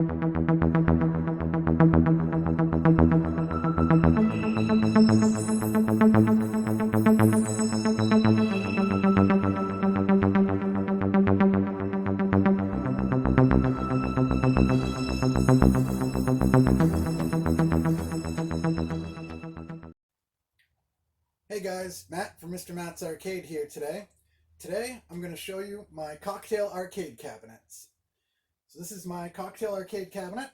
Hey guys, Matt from Mr. Matt's Arcade here today. Today I'm going to show you my cocktail arcade cabinets. So this is my cocktail arcade cabinet.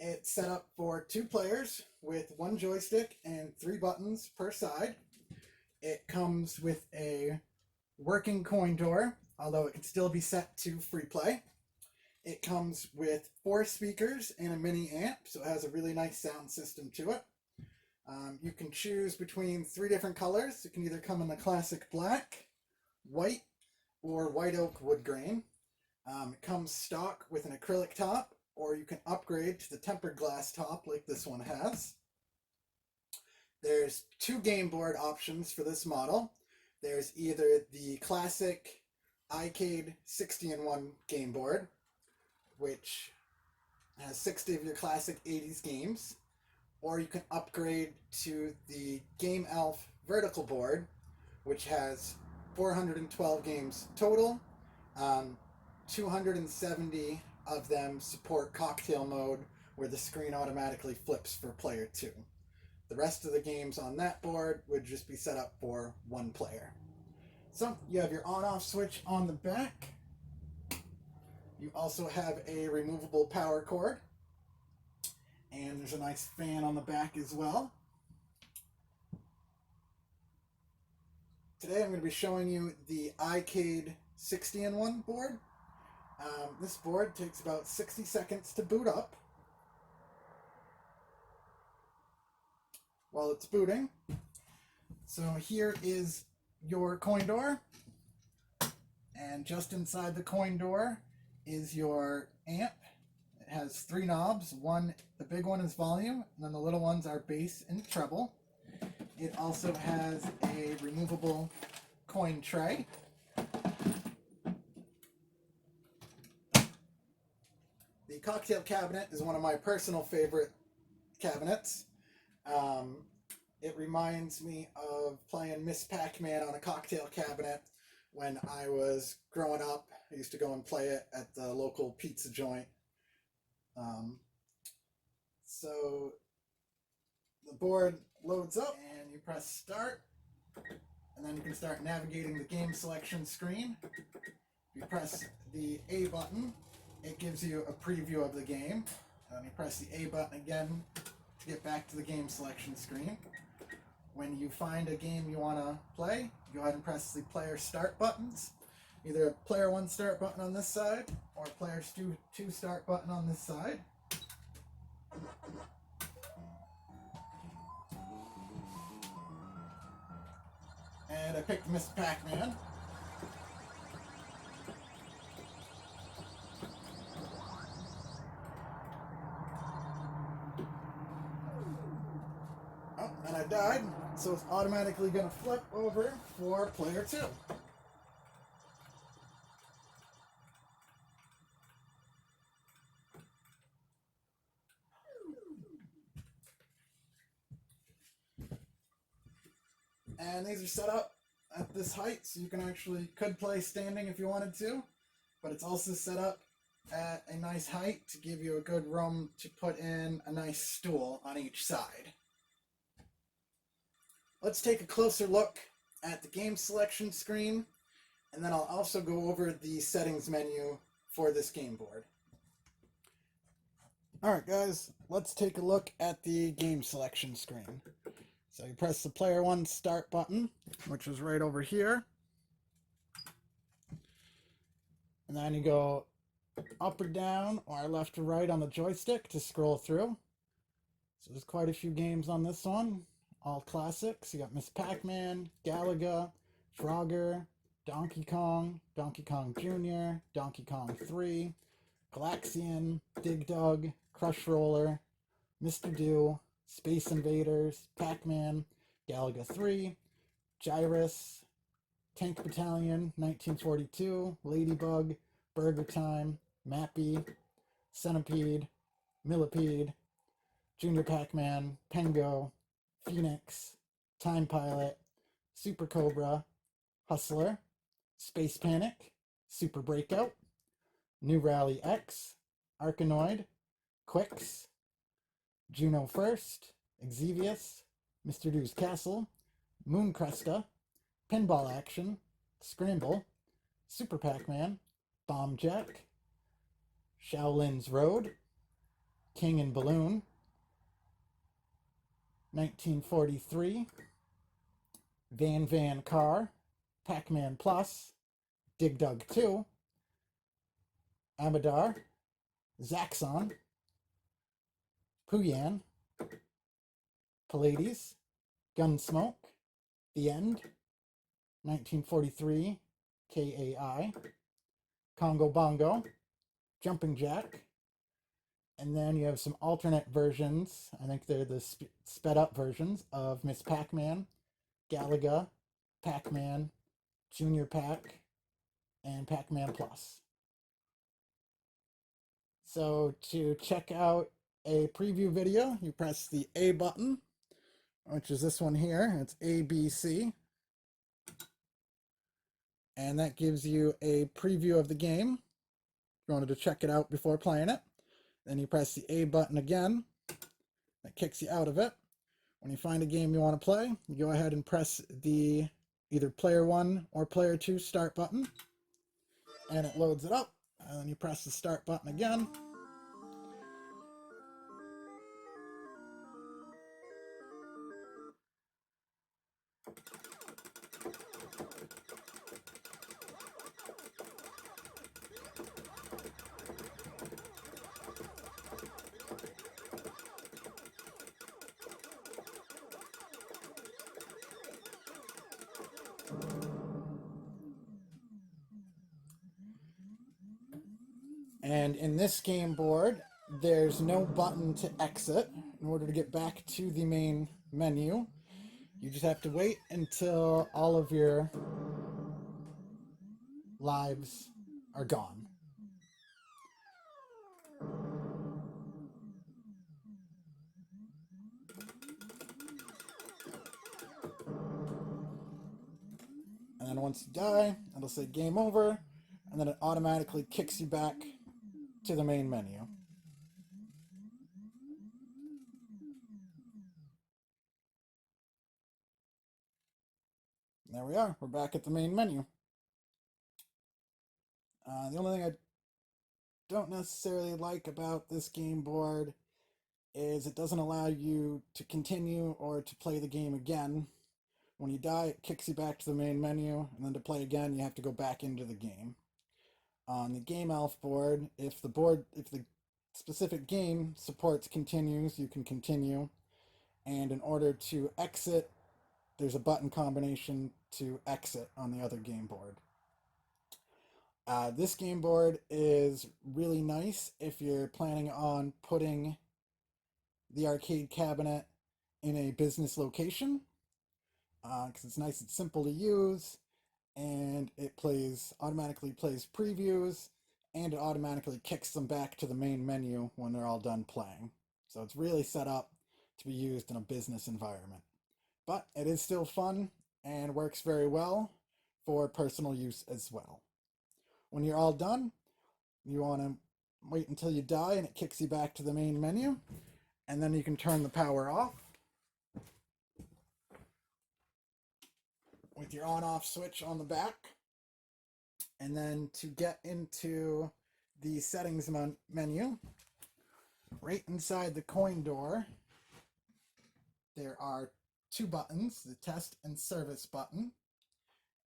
It's set up for 2 players with 1 joystick and 3 buttons per side. It comes with a working coin door, although it can still be set to free play. It comes with 4 speakers and a mini amp, so it has a really nice sound system to it. You can choose between 3 different colors. It can either come in the classic black, white, or white oak wood grain. It comes stock with an acrylic top, or you can upgrade to the tempered glass top like this one has. There's 2 game board options for this model. There's either the classic Icade 60-in-1 game board, which has 60 of your classic 80s games, or you can upgrade to the Game Elf vertical board, which has 412 games total. 270 of them support cocktail mode, where the screen automatically flips for player 2. The rest of the games on that board would just be set up for 1 player. So you have your on-off switch on the back. You also have a removable power cord. And there's a nice fan on the back as well. Today I'm going to be showing you the Icade 60-in-1 board. This board takes about 60 seconds to boot up. While it's booting. So here is your coin door. And just inside the coin door is your amp. It has 3 knobs. The big one is volume, and then the little ones are bass and treble. It also has a removable coin tray. The cocktail cabinet is one of my personal favorite cabinets. It reminds me of playing Miss Pac-Man on a cocktail cabinet when I was growing up. I used to go and play it at the local pizza joint. So the board loads up and you press start, and then you can start navigating the game selection screen. You press the A button, it gives you a preview of the game. And you press the A button again to get back to the game selection screen. When you find a game you want to play, go ahead and press the player start buttons. Either player 1 start button on this side or player 2 start button on this side. And I picked Miss Pac-Man. Oh, and I died, so it's automatically going to flip over for player 2. And these are set up at this height, so you could play standing if you wanted to, but it's also set up at a nice height to give you a good room to put in a nice stool on each side. Let's take a closer look at the game selection screen, and then I'll also go over the settings menu for this game board. Alright guys, let's take a look at the game selection screen. So you press the player 1 start button, which is right over here. And then you go up or down or left or right on the joystick to scroll through. So there's quite a few games on this one, all classics. You got Miss Pac-Man, Galaga, Frogger, Donkey Kong, Donkey Kong Jr., Donkey Kong 3, Galaxian, Dig Dug, Crush Roller, Mr. Do, Space Invaders, Pac-Man, Galaga 3, Gyrus, Tank Battalion, 1942, Ladybug, Burger Time, Mappy, Centipede, Millipede, Junior Pac-Man, Pengo, Phoenix, Time Pilot, Super Cobra, Hustler, Space Panic, Super Breakout, New Rally X, Arkanoid, Quicks, Juno First, Exevius, Mr. Do's Castle, Moon Cresta, Pinball Action, Scramble, Super Pac-Man, Bomb Jack, Shaolin's Road, King and Balloon, 1943, Van Van Car, Pac-Man Plus, Dig Dug 2, Amadar, Zaxxon, Puyan, Pallades, Gunsmoke, The End, 1943, KAI, Congo Bongo, Jumping Jack, and then you have some alternate versions. I think they're the sped up versions of Miss Pac-Man, Galaga, Pac-Man, Junior Pac, and Pac-Man Plus. So to check out a preview video, you press the A button, which is this one here. It's ABC. And that gives you a preview of the game. If you wanted to check it out before playing it. Then you press the A button again. That kicks you out of it. When you find a game you want to play, you go ahead and press the either player 1 or player 2 start button. And it loads it up. And then you press the start button again. And in this game board, there's no button to exit. In order to get back to the main menu, you just have to wait until all of your lives are gone. And then once you die, it'll say game over, and then it automatically kicks you back to the main menu. There we are. We're back at the main menu. The only thing I don't necessarily like about this game board is it doesn't allow you to continue or to play the game again. When you die, it kicks you back to the main menu, and then to play again, you have to go back into the game. On the Game Elf board, if the specific game supports continues, you can continue. And in order to exit, there's a button combination to exit on the other game board. This game board is really nice if you're planning on putting the arcade cabinet in a business location, because it's nice and simple to use, and it automatically plays previews, and it automatically kicks them back to the main menu when they're all done playing. So it's really set up to be used in a business environment. But it is still fun and works very well for personal use as well. When you're all done, you want to wait until you die and it kicks you back to the main menu, and then you can turn the power off with your on-off switch on the back. And then to get into the settings menu, right inside the coin door, there are two buttons, the test and service button.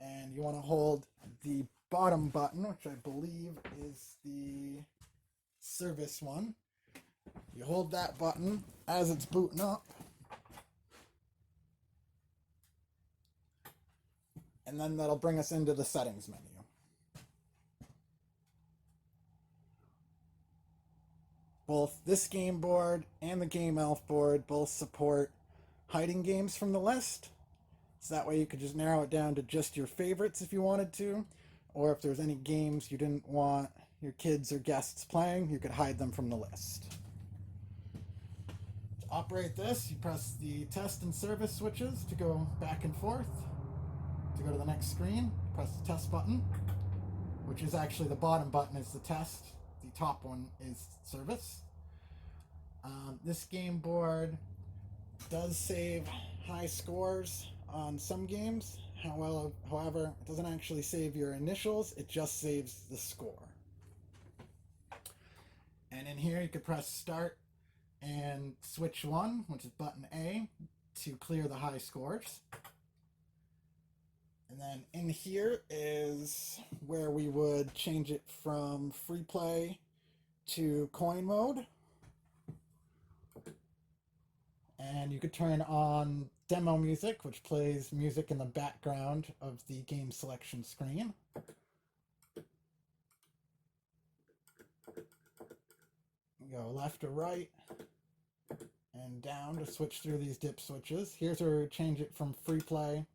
And you want to hold the bottom button, which I believe is the service one. You hold that button as it's booting up. And then that'll bring us into the settings menu. Both this game board and the Game Elf board both support hiding games from the list. So that way you could just narrow it down to just your favorites if you wanted to. Or if there's any games you didn't want your kids or guests playing, you could hide them from the list. To operate this, you press the test and service switches to go back and forth. To go to the next screen, press the test button, which is actually the bottom button is the test. The top one is service. This game board does save high scores on some games. However, it doesn't actually save your initials, it just saves the score. And in here you could press start and switch 1, which is button A, to clear the high scores. And then in here is where we would change it from free play to coin mode. And you could turn on demo music, which plays music in the background of the game selection screen. Go left or right and down to switch through these dip switches. Here's where we change it from free play.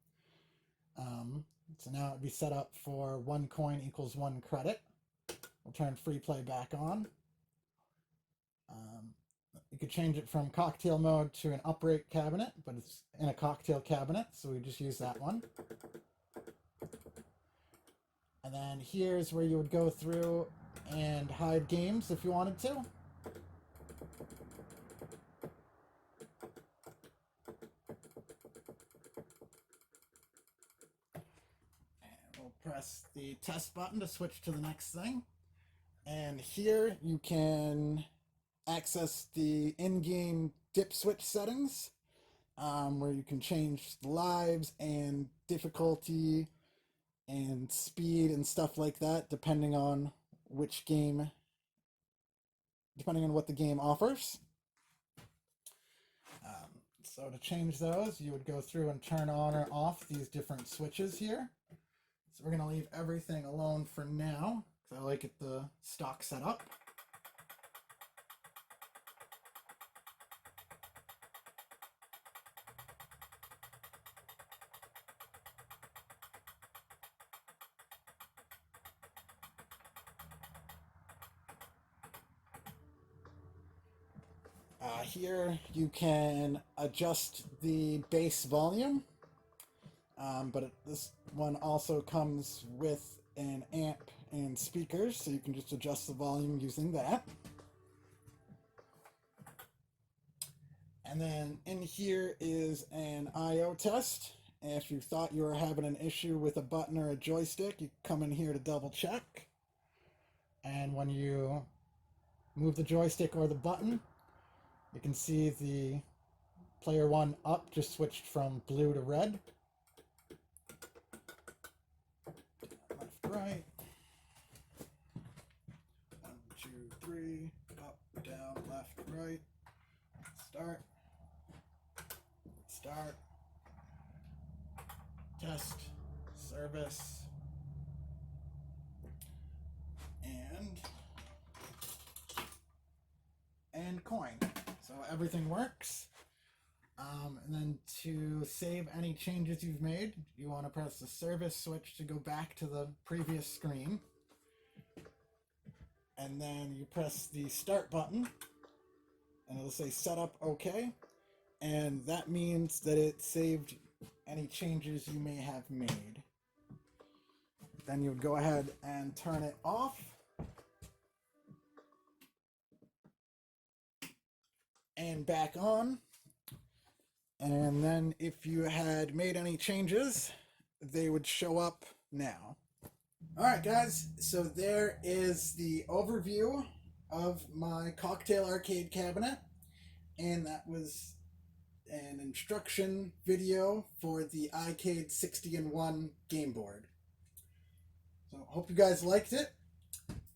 So now it'd be set up for 1 coin equals 1 credit. We'll turn free play back on. You could change it from cocktail mode to an upright cabinet, but it's in a cocktail cabinet, so we just use that one. And then here's where you would go through and hide games if you wanted to. And we'll press the test button to switch to the next thing. And here you can access the in-game dip switch settings, where you can change lives and difficulty and speed and stuff like that, depending on what the game offers. So to change those, you would go through and turn on or off these different switches here. So we're going to leave everything alone for now, because I like it the stock setup. Here you can adjust the bass volume, but this one also comes with an amp and speakers, so you can just adjust the volume using that. And then in here is an I/O test. If you thought you were having an issue with a button or a joystick, you come in here to double check. And when you move the joystick or the button, you can see the player 1 up just switched from blue to red. Left, right. 1, 2, 3. Up, down, left, right. Start. Start. Test. Service. And coin. So everything works. And then to save any changes you've made, you want to press the service switch to go back to the previous screen. And then you press the start button, and it'll say setup OK. And that means that it saved any changes you may have made. Then you would go ahead and turn it off. And back on. And then if you had made any changes, they would show up now. Alright guys, so there is the overview of my cocktail arcade cabinet, and that was an instruction video for the Icade 60-in-1 game board. So hope you guys liked it.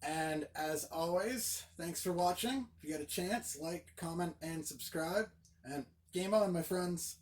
And as always, thanks for watching. If you get a chance, like, comment, and subscribe. And game on, my friends.